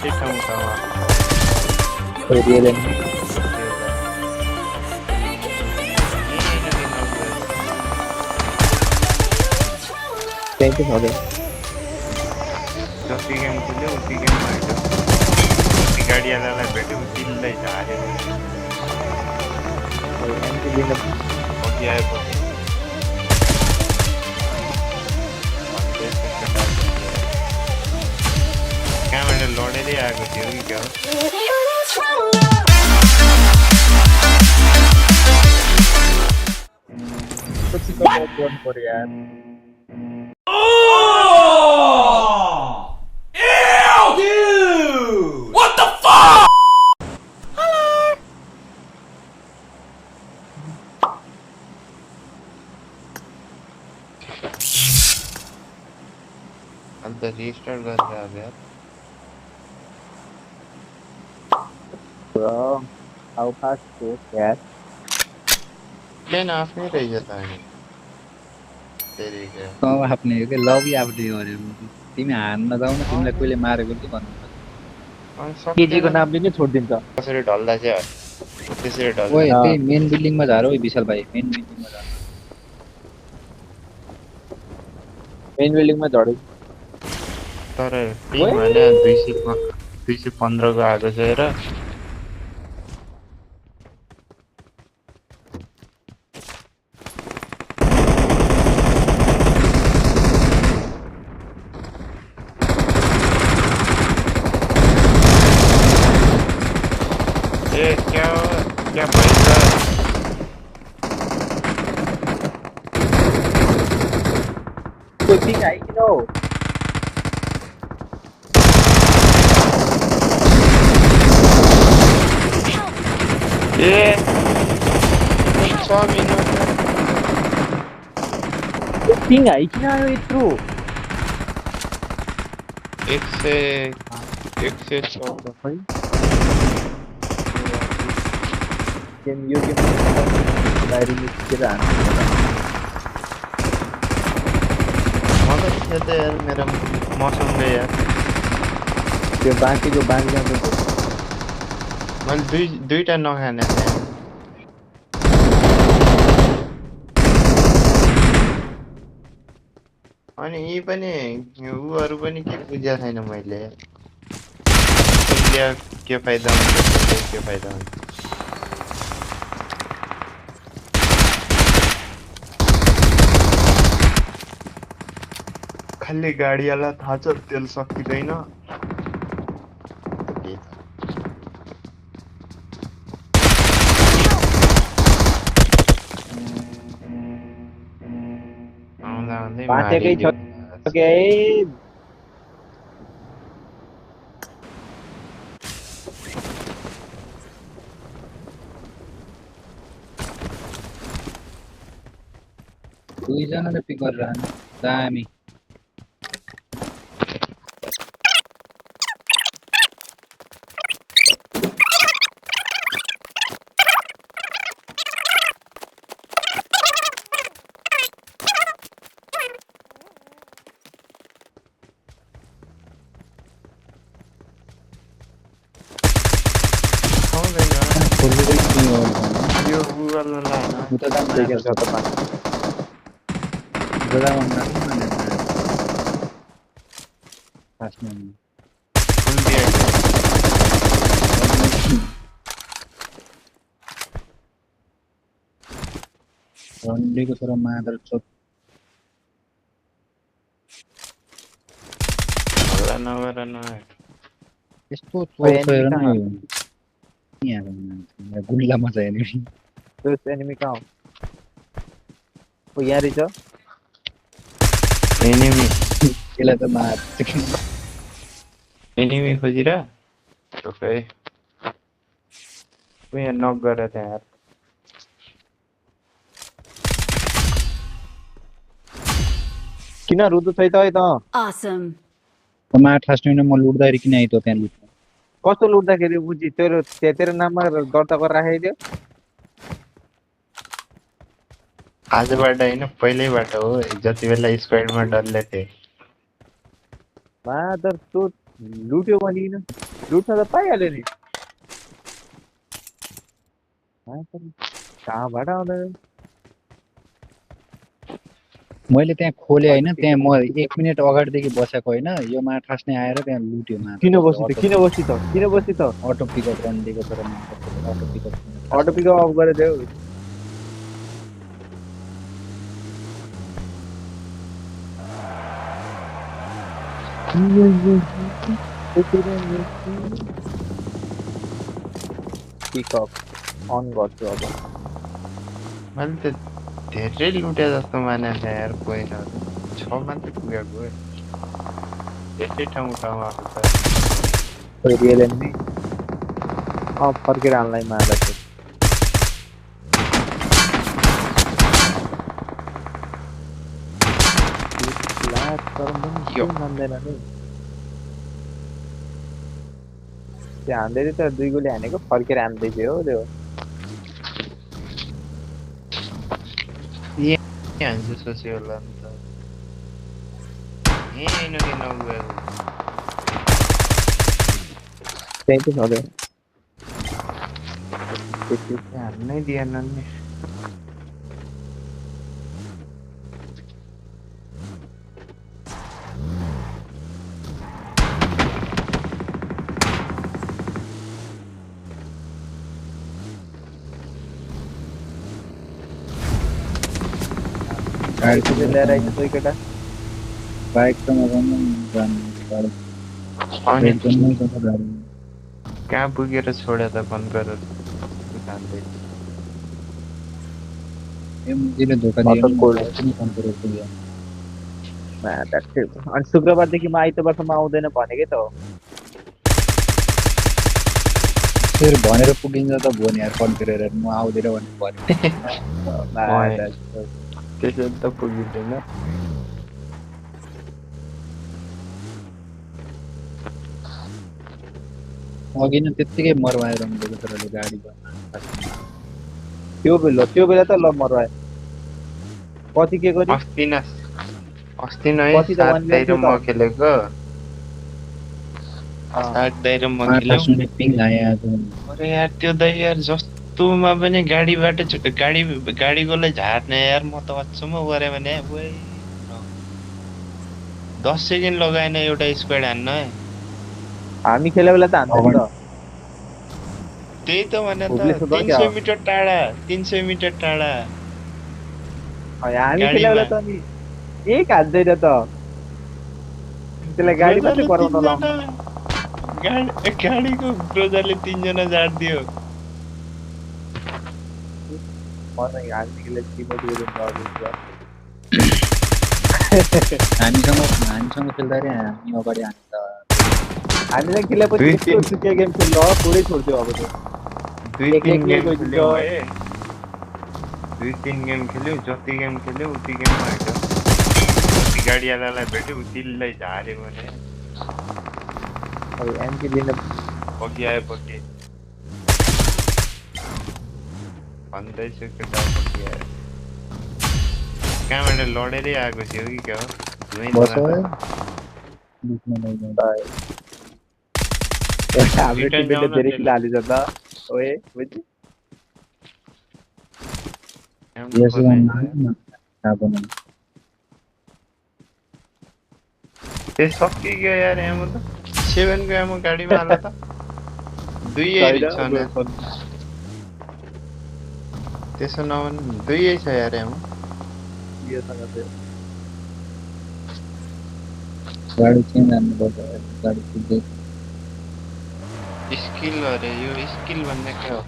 के ठाउँमा रियल त्यही त छ जति गेम खेल्यो उति गेम आयो उति गाडीवालालाई भेट्यो उतिलाई झार्यो एमपी लिन अघि आएपछि कहाँबाट लडेरै आएको थियो कि क्या पछि कम गर्नु पर्यो यार अन्त रिस्टार्ट गरेर अब यार Bro, how fast is that? Plane आफ्नै रहेछ त अनि फेरि क्या अब आफ्नै हो क्या लभी आफ्नै गऱ्यो तिमी हान्न जाऊ न तिमीलाई कहिले मारेको के भन्नु केजीको नामले नै छोडिदिन्छ कसरी ढल्दा चाहिँ त्यसरी ढल्दा ओए त्यही मेन बिल्डिङमा झार ओइ विशाल भाइ मेन बिल्डिङमा झार मेन बिल्डिङमा झड्यो तर त्यही भने 215 को आएको छ हेर ए क्या भइन्छ कोही पिङ आइकिन हौ ए 6 मिनट पिङ आइकिन आयो यत्रो 114 खै गेम यो गेम बाहिर निस्केर हान्नु मलाई खेल्दै यार मेरो मसँग यार त्यो बाँकीको बाँकी जान्छ मैले दुईटा नखाने थिएँ अनि यी पनि उहरू पनि के बुझेको छैन मैले के फाइदा हुन्छ के फाइदा हुन्छ खाली गाडीवाला थाहा छ तेल सकिँदैन बाँचेकै छ के दुईजनाले पिक गरेर हान्नु दामी यो गुगलमा लाएन उता जानु देखेर छ त जग्गा भन्दा खासमा फुल दिएको रन्डीको छोरा मादर चोट हल्ला नगर न यस्तो चोट हेर न यहाँ गुल्लामा छ हेर्ने त्यो एनिमी कहाँ हो ओ यहाँ रहेछ एनिमी त्यसलाई त मार एनिमी खोजिरा ओके यहाँ नक गरेर त्यहाँ यार किन रुदु छै त है त Awesome. मार ठास्नु म लुट्दाखेरि किन आइतो त्यहाँ लुट्नु कस्तो लुट्दाखेरि बुझी तेरो नाममा दर्ता गरेर राखेको थियो आजबाट होइन पहिल्यैबाट हो जति बेला स्क्वाडमा डल्ले थिए मादर चोट लुट्यो भनिन लुट्न त पाइहाल्यो नि कहाँबाट आउँदैन मैले त्यहाँ खोले होइन त्यहाँ म 1 मिनेट अगाडिदेखि बसेको होइन यो माठास नै आएर त्यहाँ लुट्यो किन बसी त किन बसी त किन बसी त अटो पिकअप रन दिएको तर auto pickup auto pickup of गरेर देऊ पिकअप अन गर्छु अब मैले त धेरै लुटे जस्तो माने यार पहिला 6 मात्रै पुगेको धेरै ठाउँ ठाउँ आएको छ रियल एनमी फर्केर हान्लाई मार्दा थियो यो। मान्दैन नि त्यो हान्दै थियो तर 2 गोली हानेको फर्केर हान्दै थियो हो त्यो के हान्छ सोच्यो होला नि त हैन कि नगएको त्यही त छ त्यो हान्नै दिएन नि गाडी त्यो ल्याएर आइज दुई केटा बाइक त मगाउनु जानु अनि गाडी कहाँ पुगेर छोड्यो त फोन गरेर हान्दै ए मुजीले धोका दियो नि पनि फोन गरेर पुग्यो अनि शुक्रबारदेखि म आइतबारसम्म आउँदैन भनेकै त हो फेरि भनेर पुगिन्छ त भयो नि यार फोन गरेर म आउँदैन भनेर भन्यो त्यसरी त पुगिँदैन अघि नै त्यत्तिकै मरवाएर दिएको तर गाडी त्यो बेला त ल मरवायो कति के गरी अस्ति नै कति त 1 सात थियो म त खेलेको 7 दाइरो म खेलेको पिङ आयो अरे यार त्यो दाइ यार जस्तोमा पनि गाडीबाट गाडीकोलाई झार्ने यार म त अचम्म गरे भने 10 सेकेन्ड लगाएन एउटा स्क्वाड हान्न हामी खेले बेला त हान्दैन त त्यही त भने हुब्लिस त हुँदा क्या 300 मिटर टाढा 300 मिटर टाढा हामी खेले बेला त अनि एक हान्दैन त त्यसलाई गाडी मात्रै बनाउन लाउनु गाडीको ग्रोजरले 3 जना झार्दियो हामीले हामीसँग खेल्दाखेरि हामी अगाडि हान्छ हामीलाई खेलेपछि यस्तो सुकिया गेम खेल्नु हो पुरै छोड्दियो अब त्यो 2-3 गेम खेल्यो है 2-3 गेम खेल्यो जति गेम खेल्यो उति गेममा आइट गाडीवालालाई भेट्यो उतिलाई झार्यो भने अब एमपी लिन पगी आयो पगी भन्दैछु केटा पगी आयो कहाँबाट लडेरै आएको थियो कि क्या हाम्रो टिमले धेरै किल हालिन्छ त ओए बुझ्यो त्यो सकिगयो यार एमो त 7 को एमो गाडीमा हाल त 2 छ त्यसो नभने 2 छ यार एमो गाडी चेन्ज हान्नुपर्छ गाडी पुग्दै स्किल अरे यो स्किल भन्ने के हो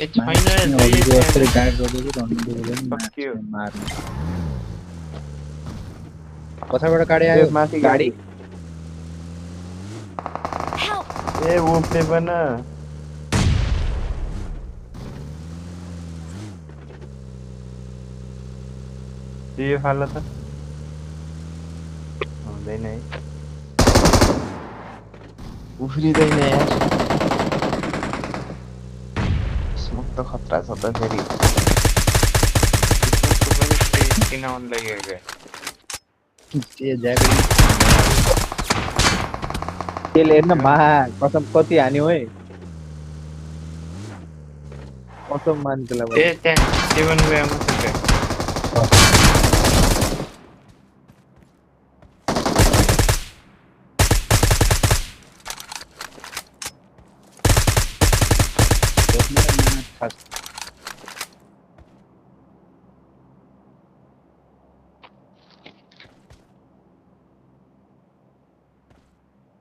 ए छैन गाडी रोकेको मार्नु पछाडिबाट गाडी आयो माथि गाडी ए ओप्ने बना यो फाल्ला त हुँदैन है उफ्रिँदैन यार स्मोक त खतरा छ त फेरि स्मोकको पनि किन अन लाग्यो क्या ये ज्याकेट त्यसले हेर्न मा कसम कति हान्यो है कसम मान्छेलाई ए त्यहाँ 7 गयो म त खास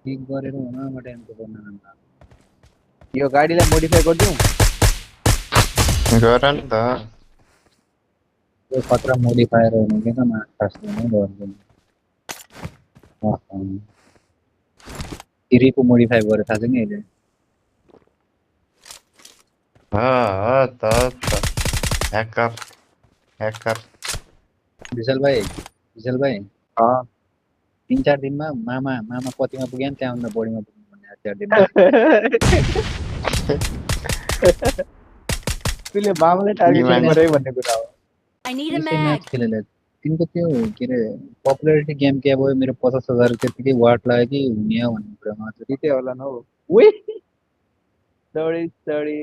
ठीक गरेर हुन टाइमको गर्न यो गाडीलाई मोडिफाई गरिदिउँ गर नि त त्यो खतरा मोडिफायर हुनु के न खास हुनु गर्दैन तिरीको मोडिफाई गरेर थाहा छ नि अहिले त ह्याकर ह्याकर विशाल भाइ अँ 3-4 दिनमा मामा कतिमा पुग्यो नि त्यहाँभन्दा बढीमा पुग्नु भन्ने 4 दिनमा त्यसले मामालाई टार्गेट निमानी। गरे भन्ने कुरा हो I need a यसै mag. म्याच खेलेर तिनको त्यो के अरे पपुलारिटी गेम के भयो मेरो 50,000 त्यतिकै वाट लाग्यो कि हुने हो भन्ने कुरामा चाहिँ जिते होला न हौ उही सरी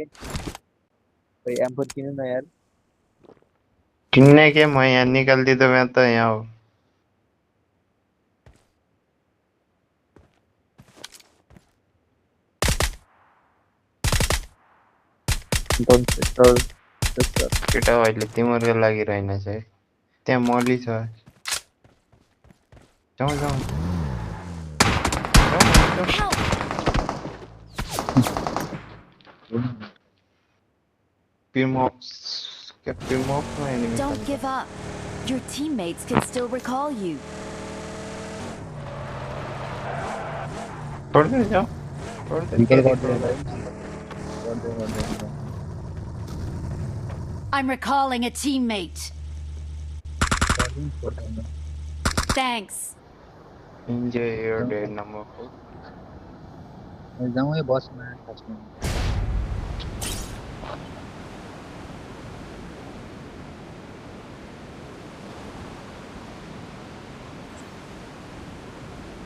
भाई एम4 किन्नु न यार किन्ने के मैं यहाँ निकालती तो मैं तो यहाँ हूँ केटा अहिले तिमीहरूको लागि रहेनछ है त्यहाँ मली छ जाउँ जाउँ Help! पिमोक्समा enemy Don't छ। give up. Your teammates can still recall you. छोड्दै जाऊ छोड्दै रिकल छोड्दै गर्दै I'm recalling a teammate. Thanks. Enjoy your day number 4 जाउँ है बसमा खासमा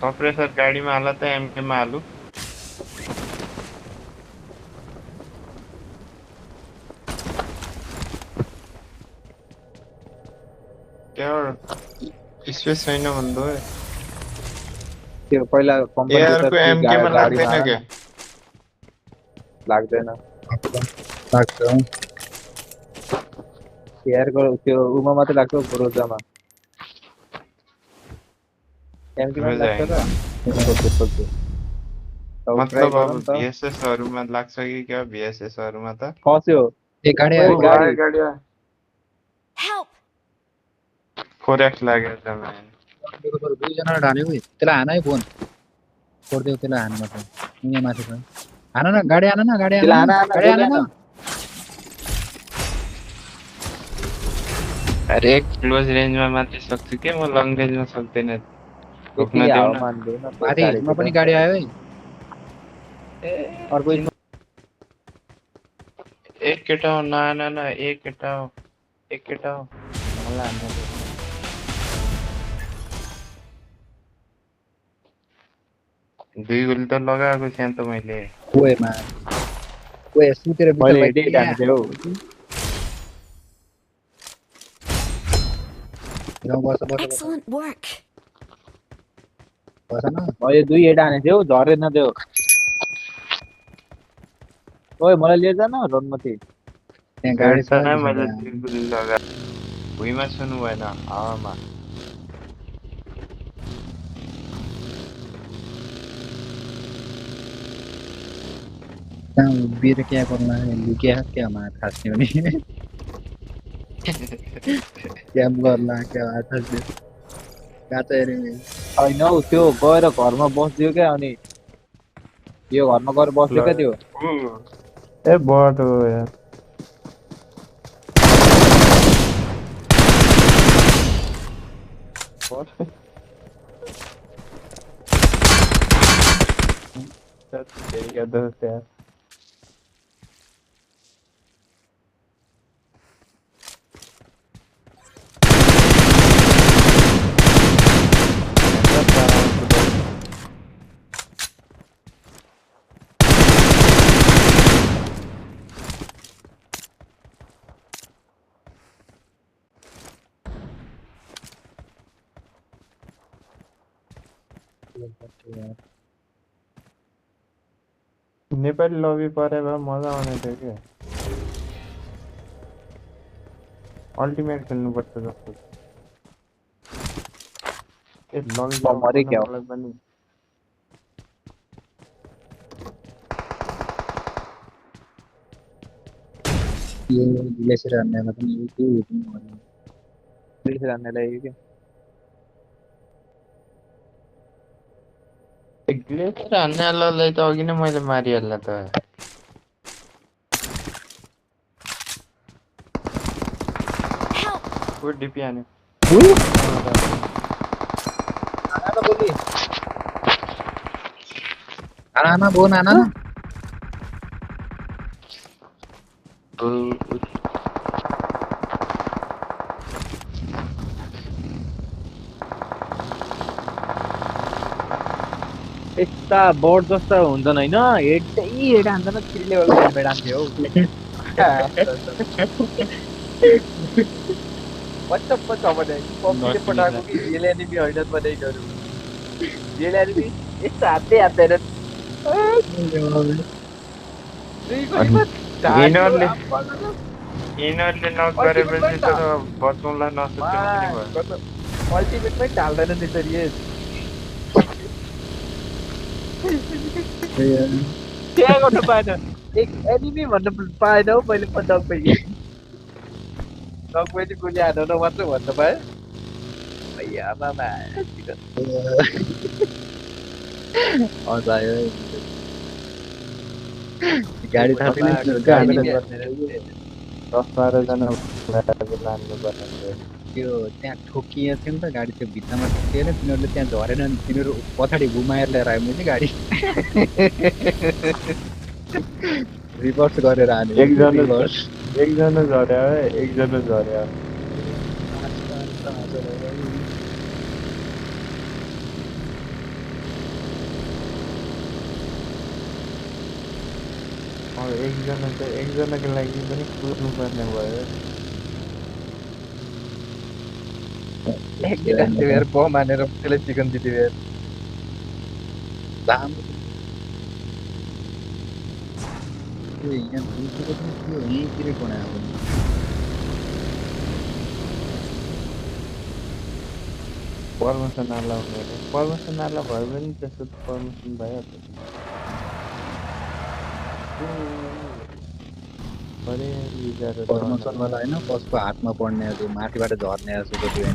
कम्प्रेसर गाडीमा हाल त एमकेमा हालु क्या स्पेस छैन भन्दै त्यो पहिला एआरको एमकेमा लाग्दैन के लाग्दैन लाग्छ एआरको त्यो उमा मात्रै लाग्छ रोजामा एमकेमा लाग्छ र मतलब अब VSS हरूमा लाग्छ कि क्या VSS हरूमा त खस्यो ए गाडी ओइ, आयो गाडी। गाडी Help! 4x लागेछ म्यान दुईजना ढाल्यो है त्यसलाई हान है फोन छोडिदेऊ त्यसलाई हान मात्र यहाँ माथि छ हान न गाडी हान न गाडी त्यसलाई हान हान, न हान, गाडी हान न हान। अरे क्लोज रेन्जमा मात्रै सक्छु के म लङ रेन्जमा सक्दैन रोक्न यति देऊ हावा न मान्दैन माथि हिलमा पनि गाडी आयो है अर्को एक केटा हो न एक केटा हो मलाई हान्नु दे। दुई गोली त लगाएको थिएँ त मैले ओएमा ओए सुतेर मैले बिचमा हेडेड हाने थिएँ हौ जाउँ बस बस Excellent work. बस न मैले 2 हेड हाने थिएँ हौ झरेन त्यो ओइ मलाई लिएर जान रनमा थिएँ त्यहाँ गाडी छ नै मैले बिचमा। दुई गोली लगाएको भुइँमा छुनु भएन हावामा कहाँ उभिएर क्या गर्नु लुकिया क्या मा खास नि भने क्याम्प गर्ला क्या थाहा थियो कहाँ छ अरे होइन हौ त्यो गएर घरमा बस्दियो क्या अनि यो घरमा गएर बस्दियो क्या त्यो ए बट हो यार यार नेपाली लबी परे भए मजा आउने थियो क्या अल्टिमेट खेल्नुपर्छ जस्तो ए लबी मरे क्या हो? मलाई पनि यो लेसेर हान्नेमा पनि यो पुलिस हान्नेलाई के ग्लेसर हान्नेलाई त अघि नै मैले मारिहाल्ला त Help! को डिपी हान्यो नाना बोली नाना बो नाना यस्ता बोर्ड जस्ता हुँदैन होइन हेड हान्दैन 3 लेभलको हेड हान्थ्यो हौ WhatsApp छ भने पब्लिकले पठाएको कि रियल एनिमी होइन भने गरौँ रियल एनिमी यस्तो हात्दै हात्दैन यिनीहरूले नक गरेपछि त बचाउँला नसोच्नु पनि भयो अल्टिमेटमै ढाल्दैन नि त रियल त्यहाँ गर्नु पाएन एक एनिमी भन्नु पाएन हौ मैले नकमै चाहिँ गोली हानेर मात्र भन्नु पाएँ भैया मामा आयो गाडी थाप्ने एनिमी हान्ने रहेछ। 10-12 जना लानु पर्ने त्यो त्यहाँ ठोकिएको थियो नि त गाडी त्यो भित्तामा ठोकिएर तिनीहरूले त्यहाँ झरेन नि तिनीहरू पछाडि घुमाएर ल्याएर आयो मैले गाडी रिभर्स गरेर हाने एकजना झर्या है एकजना झर्या एकजनाको लागि पनि कुर्नु पर्ने भयो एक गिलास त्यो यार बम हानेर त्यसलाई चिकन दिदियो यार लामो त्यो यहाँ दुईको पनि थियो यहीँतिर बनाएको पर्मिसन आला हुने पर्मिसन आला भयो भने त्यसो त पर्मिसन भइहाल्छ प्रमोसनवाला होइन कसको हातमा पढ्ने त्यो माथिबाट झर्ने जस्तो त्यो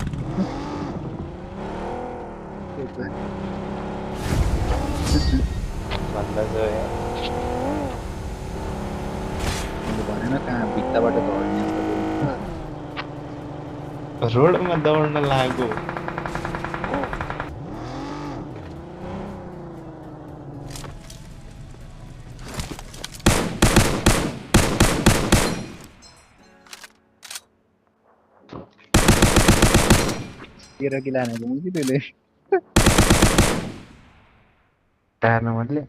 भन्दा चाहिँ भनेन कहाँ भित्ताबाट झर्ने रोडमा दौड्न लाग्यो तेह्र किलो हानेको कि त्यसले टार्न मतले